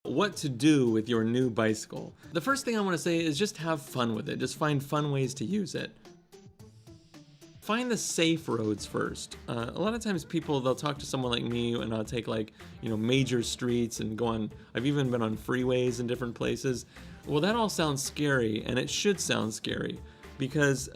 What to do with your new bicycle. The first thing I want to say is just have fun with it. Just find fun ways to use it. Find the safe roads first. A lot of times they'll talk to someone like me and I'll take major streets and go on. I've even been on freeways in different places. Well, that all sounds scary, and it should sound scary because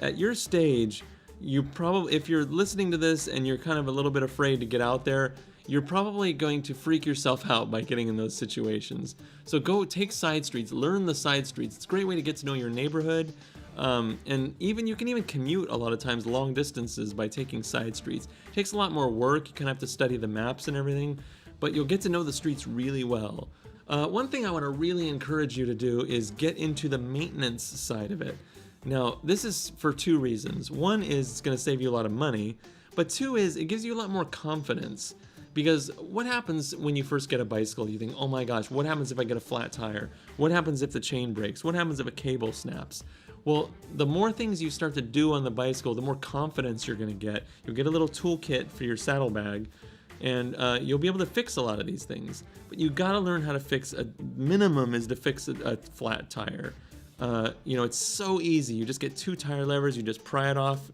at your stage, if you're listening to this and you're kind of a little bit afraid to get out there, you're probably going to freak yourself out by getting in those situations. So go take side streets, learn the side streets. It's a great way to get to know your neighborhood. And you can even commute a lot of times long distances by taking side streets. It takes a lot more work. You kind of have to study the maps and everything, but you'll get to know the streets really well. One thing I want to really encourage you to do is get into the maintenance side of it. Now, this is for two reasons. One is it's going to save you a lot of money, but two is it gives you a lot more confidence. Because what happens when you first get a bicycle? You think, oh my gosh, what happens if I get a flat tire? What happens if the chain breaks? What happens if a cable snaps? Well, the more things you start to do on the bicycle, the more confidence you're going to get. You'll get a little toolkit for your saddlebag, and you'll be able to fix a lot of these things. But you got to learn how to fix. A minimum is to fix a flat tire. It's so easy. You just get two tire levers, you just pry it off,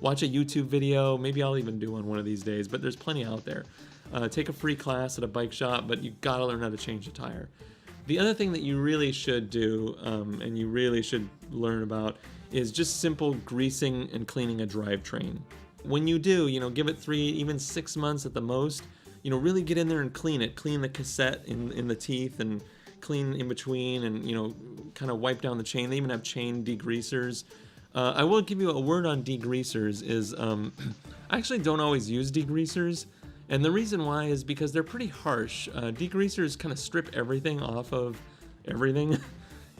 watch a YouTube video. Maybe I'll even do one of these days, but there's plenty out there. Take a free class at a bike shop, but you gotta learn how to change a tire. The other thing that you really should do, and you really should learn about, is just simple greasing and cleaning a drivetrain. When you do, give it 3, even 6 months at the most, really get in there and clean it. Clean the cassette in the teeth and clean in between, and kind of wipe down the chain. They even have chain degreasers. I will give you a word on degreasers is I actually don't always use degreasers, and the reason why is because they're pretty harsh. Degreasers kind of strip everything off of everything,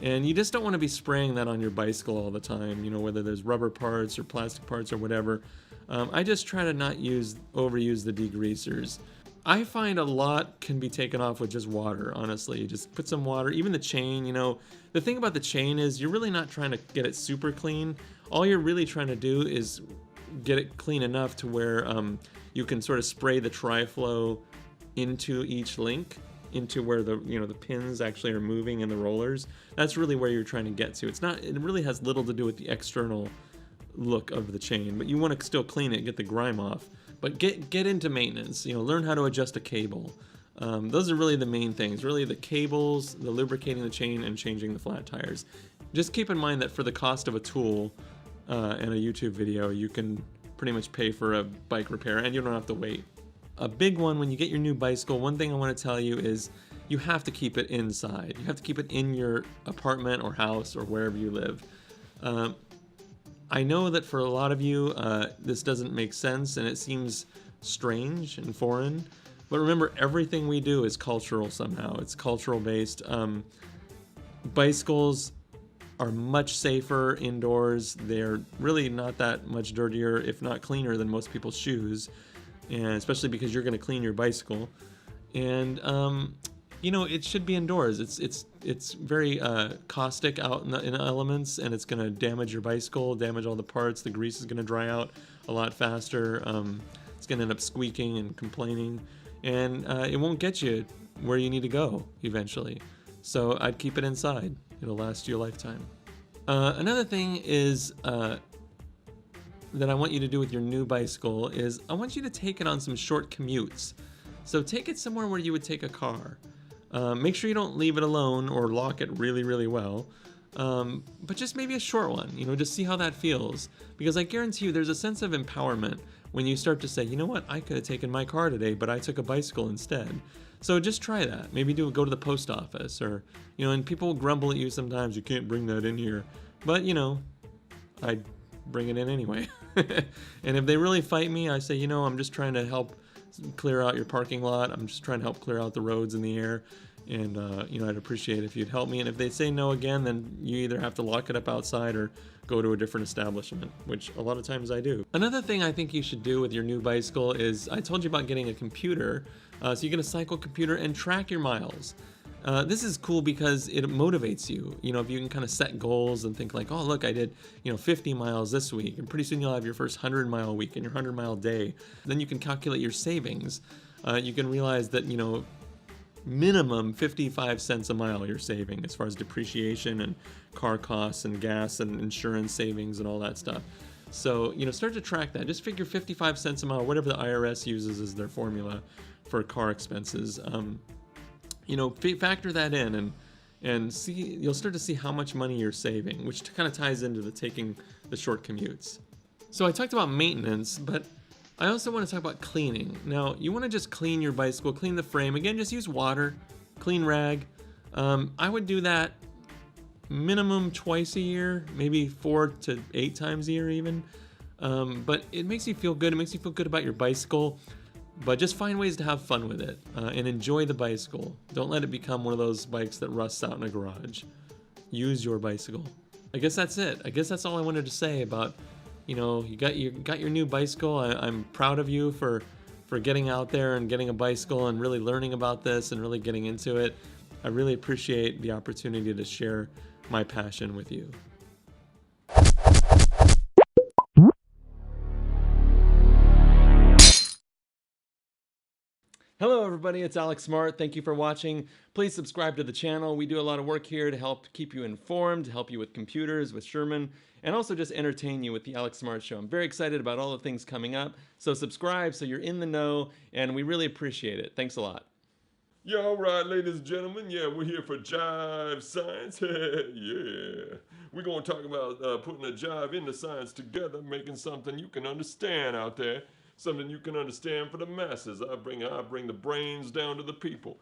and you just don't want to be spraying that on your bicycle all the time, whether there's rubber parts or plastic parts or whatever. I just try to not overuse the degreasers. I find a lot can be taken off with just water, honestly. You just put some water, even the chain, The thing about the chain is you're really not trying to get it super clean. All you're really trying to do is get it clean enough to where you can sort of spray the tri-flow into each link, into where the pins actually are moving in the rollers. That's really where you're trying to get to. It really has little to do with the external look of the chain, but you want to still clean it, get the grime off. But get into maintenance, learn how to adjust a cable. Those are really the main things, really the cables, the lubricating the chain, and changing the flat tires. Just keep in mind that for the cost of a tool and a YouTube video, you can pretty much pay for a bike repair, and you don't have to wait. A big one, when you get your new bicycle, one thing I want to tell you is you have to keep it inside. You have to keep it in your apartment or house or wherever you live. I know that for a lot of you, this doesn't make sense and it seems strange and foreign, but remember, everything we do is cultural somehow. It's cultural based. Bicycles are much safer indoors. They're really not that much dirtier, if not cleaner, than most people's shoes, and especially because you're going to clean your bicycle. And it should be indoors. It's very caustic out in elements, and it's going to damage your bicycle, damage all the parts. The grease is going to dry out a lot faster. It's going to end up squeaking and complaining, and it won't get you where you need to go eventually. So I'd keep it inside. It'll last you a lifetime. Another thing is that I want you to do with your new bicycle is I want you to take it on some short commutes. So take it somewhere where you would take a car. Make sure you don't leave it alone or lock it really, really well. But just maybe a short one, just see how that feels. Because I guarantee you there's a sense of empowerment when you start to say, you know what, I could have taken my car today, but I took a bicycle instead. So just try that. Maybe go to the post office or, and people grumble at you sometimes, you can't bring that in here. But, I bring it in anyway. And if they really fight me, I say, I'm just trying to help clear out your parking lot. I'm just trying to help clear out the roads in the air. And, I'd appreciate it if you'd help me. And if they say no again, then you either have to lock it up outside or go to a different establishment, which a lot of times I do. Another thing I think you should do with your new bicycle is, I told you about getting a computer. So you get a cycle computer and track your miles. This is cool because it motivates you. If you can kind of set goals and think like, oh, look, I did, 50 miles this week. And pretty soon you'll have your first 100-mile week and your 100-mile day. Then you can calculate your savings. You can realize that, minimum 55 cents a mile you're saving as far as depreciation and car costs and gas and insurance savings and all that stuff. So, start to track that. Just figure 55 cents a mile, whatever the IRS uses as their formula for car expenses. Factor that in and see, you'll start to see how much money you're saving, which kind of ties into the taking the short commutes. So I talked about maintenance, but I also want to talk about cleaning. Now, you want to just clean your bicycle, clean the frame. Again, just use water, clean rag. I would do that minimum twice a year, maybe 4 to 8 times a year even. But it makes you feel good. It makes you feel good about your bicycle. But just find ways to have fun with it and enjoy the bicycle. Don't let it become one of those bikes that rusts out in a garage. Use your bicycle. I guess that's it. I guess that's all I wanted to say about, you got your new bicycle. I'm proud of you for getting out there and getting a bicycle and really learning about this and really getting into it. I really appreciate the opportunity to share my passion with you. Hello everybody, it's Alex Smart. Thank you for watching. Please subscribe to the channel. We do a lot of work here to help keep you informed, help you with computers, with Sherman, and also just entertain you with the Alex Smart Show. I'm very excited about all the things coming up. So subscribe so you're in the know, and we really appreciate it. Thanks a lot. Yeah, all right, ladies and gentlemen. Yeah, we're here for Jive Science. Yeah. We're going to talk about putting a jive into science together, making something you can understand out there, something you can understand for the masses. I bring the brains down to the people.